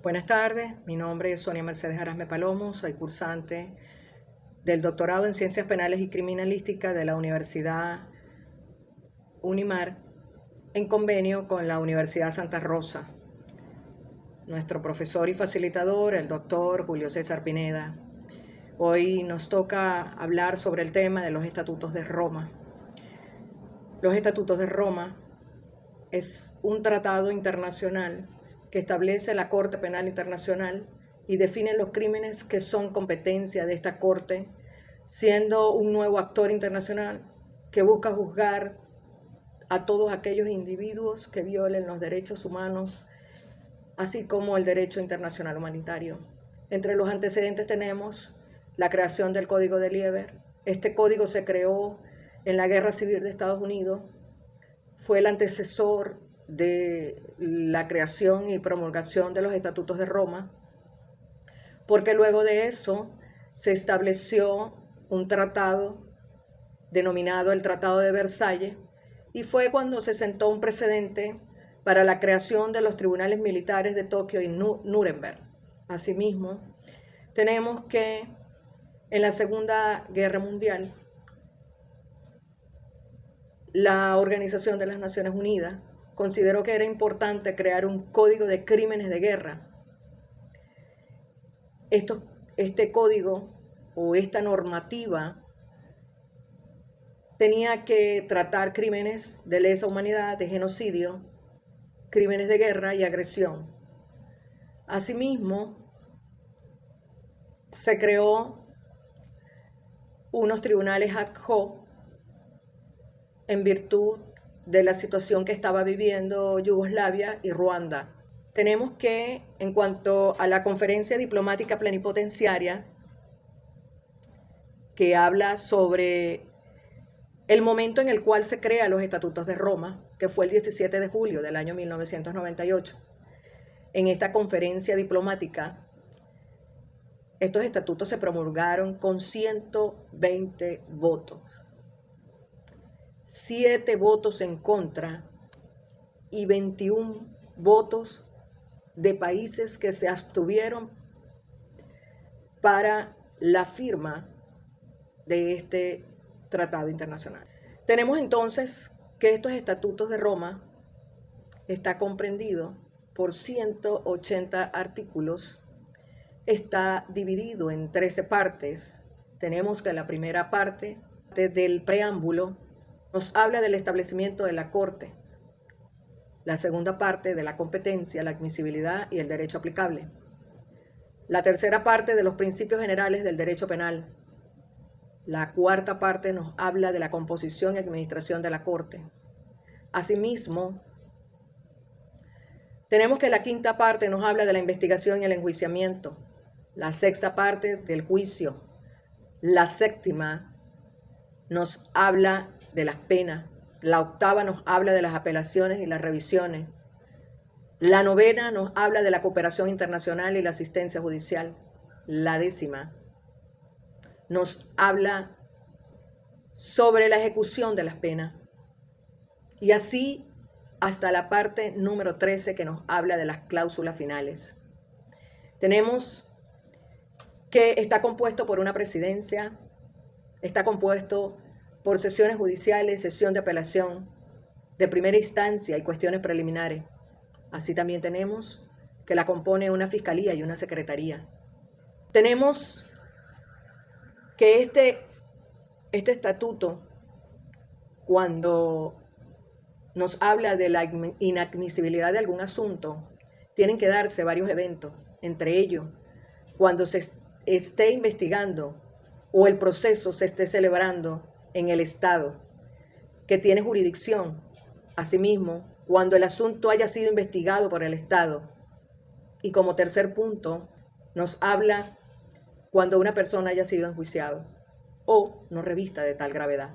Buenas tardes, mi nombre es Sonia Mercedes Arasme Palomo, soy cursante del doctorado en Ciencias Penales y Criminalística de la Universidad Unimar en convenio con la Universidad Santa Rosa. Nuestro profesor y facilitador, el doctor Julio César Pineda. Hoy nos toca hablar sobre el tema de los Estatutos de Roma. Los Estatutos de Roma es un tratado internacional que establece la Corte Penal Internacional y define los crímenes que son competencia de esta Corte, siendo un nuevo actor internacional que busca juzgar a todos aquellos individuos que violen los derechos humanos, así como el derecho internacional humanitario. Entre los antecedentes tenemos la creación del Código de Lieber. Este código se creó en la Guerra Civil de Estados Unidos, fue el antecesor de la creación y promulgación de los Estatutos de Roma, porque luego de eso se estableció un tratado denominado el Tratado de Versalles, y fue cuando se sentó un precedente para la creación de los tribunales militares de Tokio y Nuremberg. Asimismo, tenemos que en la Segunda Guerra Mundial, la Organización de las Naciones Unidas consideró que era importante crear un código de crímenes de guerra. Este código o esta normativa tenía que tratar crímenes de lesa humanidad, de genocidio, crímenes de guerra y agresión. Asimismo, se creó unos tribunales ad hoc en virtud de la situación que estaba viviendo Yugoslavia y Ruanda. Tenemos que, en cuanto a la Conferencia Diplomática Plenipotenciaria, que habla sobre el momento en el cual se crean los Estatutos de Roma, que fue el 17 de julio del año 1998. En esta conferencia diplomática, estos estatutos se promulgaron con 120 votos. 7 votos en contra y 21 votos de países que se abstuvieron para la firma de este tratado internacional. Tenemos entonces que estos Estatutos de Roma está comprendido por 180 artículos, está dividido en 13 partes. Tenemos que la primera parte del preámbulo nos habla del establecimiento de la Corte, la segunda parte de la competencia, la admisibilidad y el derecho aplicable, la tercera parte de los principios generales del derecho penal, la cuarta parte nos habla de la composición y administración de la Corte. Asimismo, tenemos que la quinta parte nos habla de la investigación y el enjuiciamiento, la sexta parte del juicio, la séptima nos habla de las penas, la octava nos habla de las apelaciones y las revisiones, la novena nos habla de la cooperación internacional y la asistencia judicial, la décima nos habla sobre la ejecución de las penas, y así hasta la parte número 13 que nos habla de las cláusulas finales. Tenemos que está compuesto por una presidencia, está compuesto por sesiones judiciales, sesión de apelación, de primera instancia y cuestiones preliminares. Así también tenemos que la compone una fiscalía y una secretaría. Tenemos que este estatuto, cuando nos habla de la inadmisibilidad de algún asunto, tienen que darse varios eventos, entre ellos, cuando se esté investigando o el proceso se esté celebrando en el Estado que tiene jurisdicción. Asimismo, cuando el asunto haya sido investigado por el Estado. Y como tercer punto, nos habla cuando una persona haya sido enjuiciado o no revista de tal gravedad.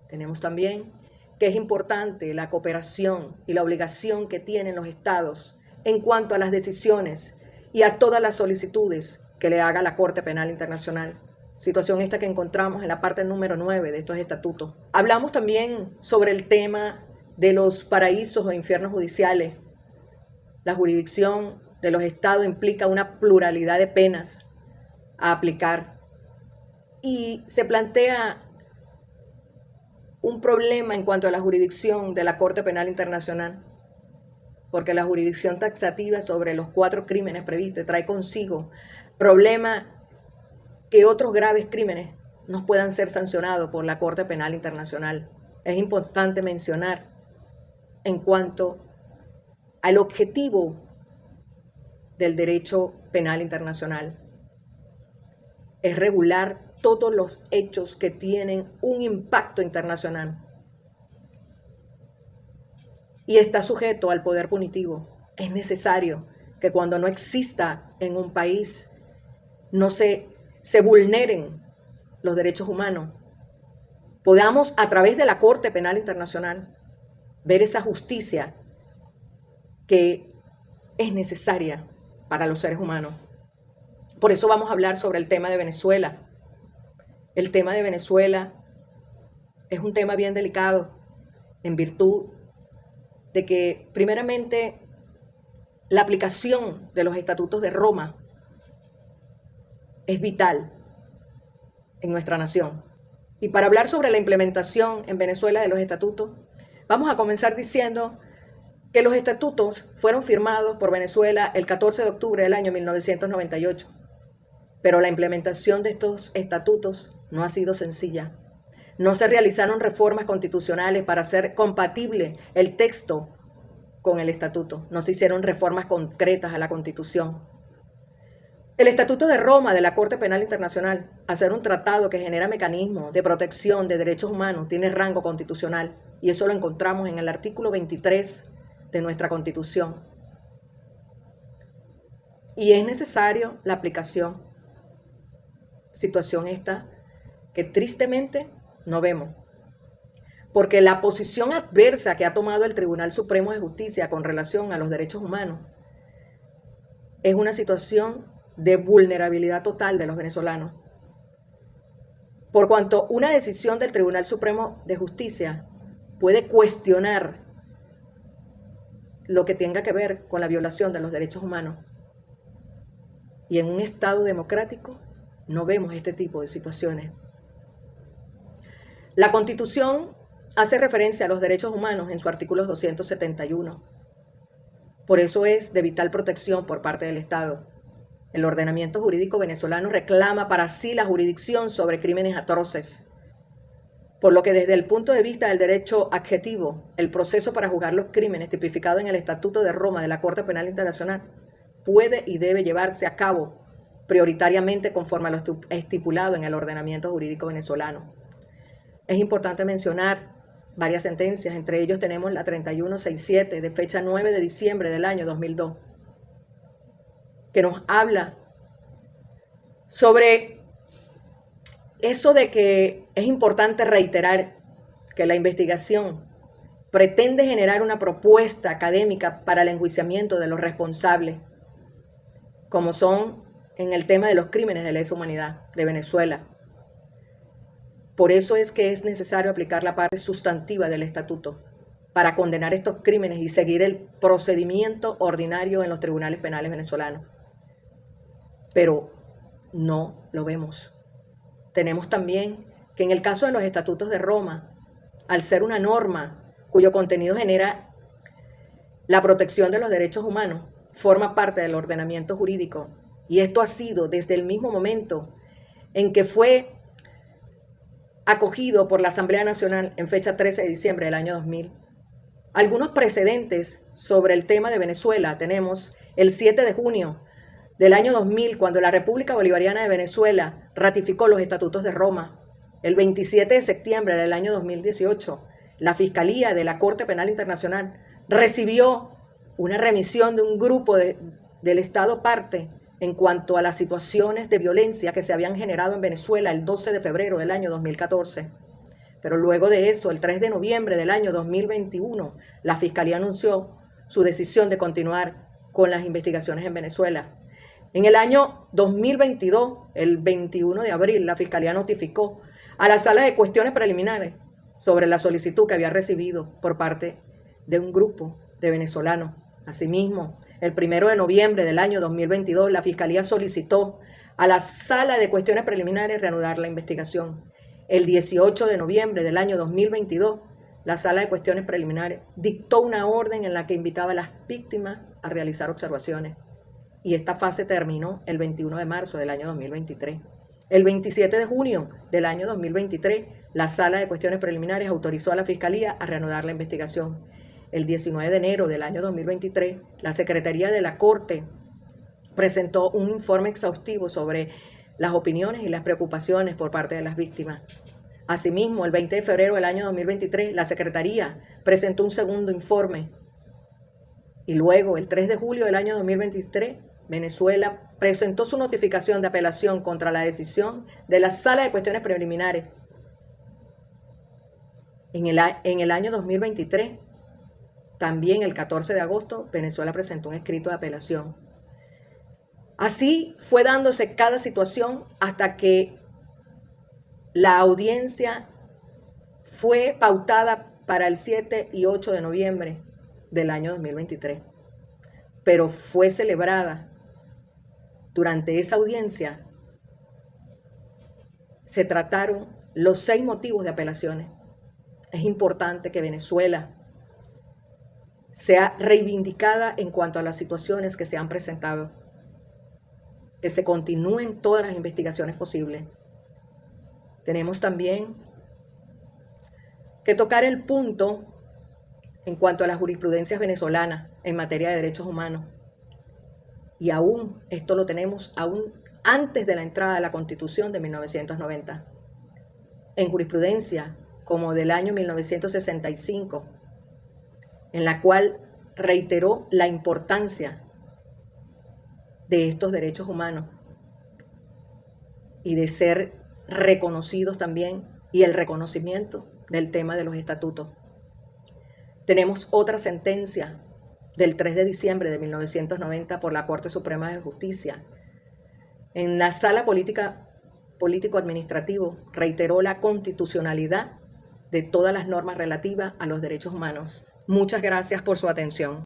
Tenemos también que es importante la cooperación y la obligación que tienen los estados en cuanto a las decisiones y a todas las solicitudes que le haga la Corte Penal Internacional. Situación esta que encontramos en la parte número 9 de estos estatutos. Hablamos también sobre el tema de los paraísos o infiernos judiciales, la jurisdicción de los estados implica una pluralidad de penas a aplicar y se plantea un problema en cuanto a la jurisdicción de la Corte Penal Internacional, porque la jurisdicción taxativa sobre los 4 crímenes previstos trae consigo problema que otros graves crímenes no puedan ser sancionados por la Corte Penal Internacional. Es importante mencionar en cuanto al objetivo del derecho penal internacional. Es regular todos los hechos que tienen un impacto internacional y está sujeto al poder punitivo. Es necesario que cuando no exista en un país no se vulneren los derechos humanos, podamos a través de la Corte Penal Internacional ver esa justicia que es necesaria para los seres humanos. Por eso vamos a hablar sobre el tema de Venezuela. El tema de Venezuela es un tema bien delicado en virtud de que, primeramente, la aplicación de los estatutos de Roma es vital en nuestra nación. Y para hablar sobre la implementación en Venezuela de los estatutos, vamos a comenzar diciendo que los estatutos fueron firmados por Venezuela el 14 de octubre del año 1998, pero la implementación de estos estatutos no ha sido sencilla. No se realizaron reformas constitucionales para hacer compatible el texto con el estatuto. No se hicieron reformas concretas a la Constitución. El Estatuto de Roma de la Corte Penal Internacional, al ser un tratado que genera mecanismos de protección de derechos humanos, tiene rango constitucional, y eso lo encontramos en el artículo 23 de nuestra Constitución. Y es necesario la aplicación. Situación esta que tristemente no vemos, porque la posición adversa que ha tomado el Tribunal Supremo de Justicia con relación a los derechos humanos es una situación de vulnerabilidad total de los venezolanos. Por cuanto una decisión del Tribunal Supremo de Justicia puede cuestionar lo que tenga que ver con la violación de los derechos humanos. Y en un Estado democrático no vemos este tipo de situaciones. La Constitución hace referencia a los derechos humanos en su artículo 271. Por eso es de vital protección por parte del Estado. El ordenamiento jurídico venezolano reclama para sí la jurisdicción sobre crímenes atroces, por lo que desde el punto de vista del derecho adjetivo, el proceso para juzgar los crímenes tipificado en el Estatuto de Roma de la Corte Penal Internacional puede y debe llevarse a cabo prioritariamente conforme a lo estipulado en el ordenamiento jurídico venezolano. Es importante mencionar varias sentencias, entre ellos tenemos la 3167 de fecha 9 de diciembre del año 2002, que nos habla sobre eso de que es importante reiterar que la investigación pretende generar una propuesta académica para el enjuiciamiento de los responsables, como son en el tema de los crímenes de lesa humanidad de Venezuela. Por eso es que es necesario aplicar la parte sustantiva del estatuto para condenar estos crímenes y seguir el procedimiento ordinario en los tribunales penales venezolanos. Pero no lo vemos. Tenemos también que en el caso de los estatutos de Roma, al ser una norma cuyo contenido genera la protección de los derechos humanos, forma parte del ordenamiento jurídico. Y esto ha sido desde el mismo momento en que fue acogido por la Asamblea Nacional en fecha 13 de diciembre del año 2000. Algunos precedentes sobre el tema de Venezuela tenemos el 7 de junio del año 2000, cuando la República Bolivariana de Venezuela ratificó los estatutos de Roma. El 27 de septiembre del año 2018, la Fiscalía de la Corte Penal Internacional recibió una remisión de un grupo del Estado parte en cuanto a las situaciones de violencia que se habían generado en Venezuela el 12 de febrero del año 2014. Pero luego de eso, el 3 de noviembre del año 2021, la Fiscalía anunció su decisión de continuar con las investigaciones en Venezuela. En el año 2022, el 21 de abril, la Fiscalía notificó a la Sala de Cuestiones Preliminares sobre la solicitud que había recibido por parte de un grupo de venezolanos. Asimismo, El 1 de noviembre del año 2022, la Fiscalía solicitó a la Sala de Cuestiones Preliminares reanudar la investigación. El 18 de noviembre del año 2022, la Sala de Cuestiones Preliminares dictó una orden en la que invitaba a las víctimas a realizar observaciones. Y esta fase terminó el 21 de marzo del año 2023. El 27 de junio del año 2023, la Sala de Cuestiones Preliminares autorizó a la Fiscalía a reanudar la investigación. El 19 de enero del año 2023, la Secretaría de la Corte presentó un informe exhaustivo sobre las opiniones y las preocupaciones por parte de las víctimas. Asimismo, el 20 de febrero del año 2023, la Secretaría presentó un segundo informe. Y luego, el 3 de julio del año 2023, Venezuela presentó su notificación de apelación contra la decisión de la Sala de Cuestiones Preliminares. En el año 2023, también el 14 de agosto, Venezuela presentó un escrito de apelación. Así fue dándose cada situación hasta que la audiencia fue pautada para el 7 y 8 de noviembre del año 2023, pero fue celebrada. Durante esa audiencia se trataron los 6 motivos de apelaciones. Es importante que Venezuela sea reivindicada en cuanto a las situaciones que se han presentado, que se continúen todas las investigaciones posibles. Tenemos también que tocar el punto en cuanto a las jurisprudencias venezolanas en materia de derechos humanos. Y aún esto lo tenemos aún antes de la entrada de la Constitución de 1990. En jurisprudencia como del año 1965, en la cual reiteró la importancia de estos derechos humanos y de ser reconocidos también, y el reconocimiento del tema de los estatutos. Tenemos otra sentencia del 3 de diciembre de 1990 por la Corte Suprema de Justicia. En la Sala Político-Administrativo reiteró la constitucionalidad de todas las normas relativas a los derechos humanos. Muchas gracias por su atención.